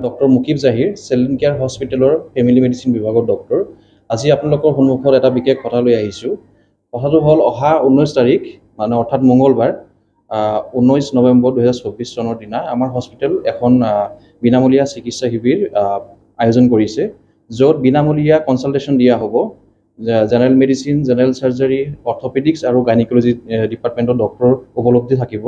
Doctor Mukib জাহিৰ চেলন care হস্পিটেলৰ family medicine বিভাগৰ doctor. আজি আপোনালোকৰ সন্মুখত এটা বিশেষ কথা লৈ আহিছোঁ। কথাটো হ'ল অহা 19 তাৰিখ মানে অৰ্থাৎ মঙলবাৰ 19 নৱেম্বৰ 2024 চনৰ দিনা আমাৰ হস্পিটেল এখন বিনামূলীয়া চিকিৎসা শিবিৰ আয়োজন কৰিছে, য'ত বিনামূলীয়া কনচালটেশ্যন দিয়া হ'ব। General medicine, general surgery, orthopaedics আৰু গাইনিকলজি ডিপাৰ্টমেণ্টৰ ডক্টৰ উপলব্ধ থাকিব,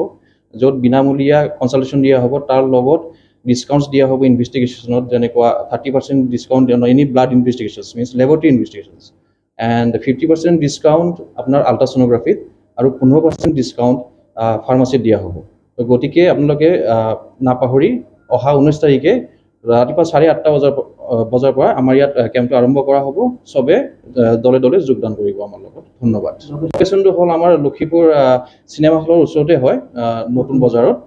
য'ত বিনামূলীয়া কনচালটেশ্যন দিয়া হ'ব। তাৰ লগত ডিছকাউণ্টছ দিয়া হ'ব ইনভেষ্টিগেশ্যনত, যেনেকুৱা 30% discount any blood investigations means laboratory investigations, and 50% discount আপোনাৰ আল্ট্ৰাছ'ন'গ্ৰাফিত আৰু 15% ডিছকাউণ্ট ফাৰ্মাচীত দিয়া হ'ব। তো গতিকে আপোনালোকে নাপাহৰি অহা 19 তাৰিখে ৰাতিপুৱা 8:30 বজাৰ পৰা আমাৰ ইয়াত কেম্পটো আৰম্ভ কৰা হ'ব। চবে দলে দলে যোগদান কৰিব আমাৰ লগত। ধন্যবাদ। লোকেশ্যনটো হ'ল আমাৰ লক্ষীপুৰ চিনেমা হলৰ ওচৰতে হয়, নতুন বজাৰত।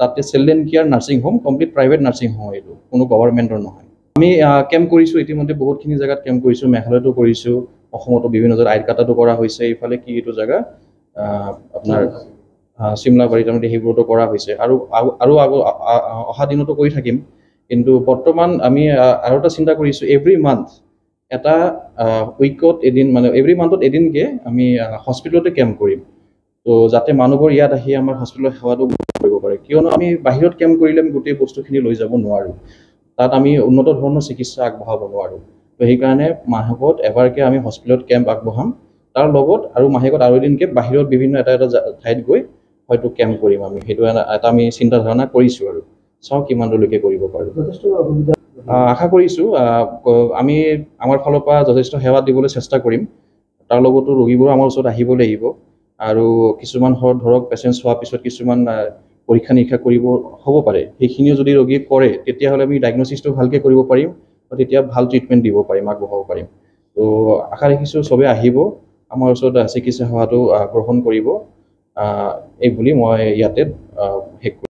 তাতে চেলন care nursing home, complete private nursing home, এইটো কোনো গভৰ্ণমেণ্টৰ নহয়। আমি কেম্প কৰিছোঁ ইতিমধ্যে, বহুতখিনি জেগাত কেম্প কৰিছোঁ। মেঘালয়তো কৰিছোঁ, অসমতো বিভিন্ন জেগাত আইৰকাটাতো কৰা হৈছে। এইফালে কি এইটো জেগা আপোনাৰ চিমলাবাৰী, তাৰমানে সেইবোৰতো কৰা হৈছে আৰু অহা দিনতো কৰি থাকিম। কিন্তু বৰ্তমান আমি আৰু এটা চিন্তা কৰিছোঁ, এভৰি মান্থ এটা উইকত এদিন, মানে এভৰি মান্থত এদিনকৈ আমি হস্পিটেলতে কেম্প কৰিম। তো যাতে মানুহবোৰ ইয়াত আহি আমাৰ হস্পিটেলৰ সেৱাটো কৰিব পাৰে, কিয়নো আমি বাহিৰত কেম্প কৰিলে আমি গোটেই বস্তুখিনি লৈ যাব নোৱাৰোঁ, তাত আমি উন্নত ধৰণৰ চিকিৎসা আগবঢ়াব নোৱাৰোঁ। তো সেইকাৰণে মাহেকত এবাৰকৈ আমি হস্পিটেলত কেম্প আগবঢ়াম। তাৰ লগত আৰু মাহেকত আৰু এদিনকৈ বাহিৰত বিভিন্ন এটা ঠাইত গৈ হয়তো কেম্প কৰিম আমি। সেইটো এটা আমি চিন্তাধাৰণা কৰিছোঁ আৰু চাওঁ কিমান দূৰলৈকে কৰিব পাৰোঁ। আশা কৰিছোঁ আমি আমাৰ ফালৰ পৰা যথেষ্ট সেৱা দিবলৈ চেষ্টা কৰিম। তাৰ লগতো ৰোগীবোৰ আমাৰ ওচৰত আহিব লাগিব, আৰু কিছুমান ধৰক পেচেণ্টছ হোৱাৰ পিছত কিছুমান পৰীক্ষা নিৰীক্ষা কৰিব হ'ব পাৰে। সেইখিনিও যদি ৰোগীয়ে কৰে, তেতিয়াহ'লে আমি ডায়েগনচিছটো ভালকৈ কৰিব পাৰিম আৰু তেতিয়া ভাল ট্ৰিটমেণ্ট দিব পাৰিম, আগবঢ়াব পাৰিম। তো আশা ৰাখিছোঁ চবেই আহিব, আমাৰ ওচৰত চিকিৎসা সেৱাটো গ্ৰহণ কৰিব, এই বুলি মই ইয়াতে শেষ কৰিম।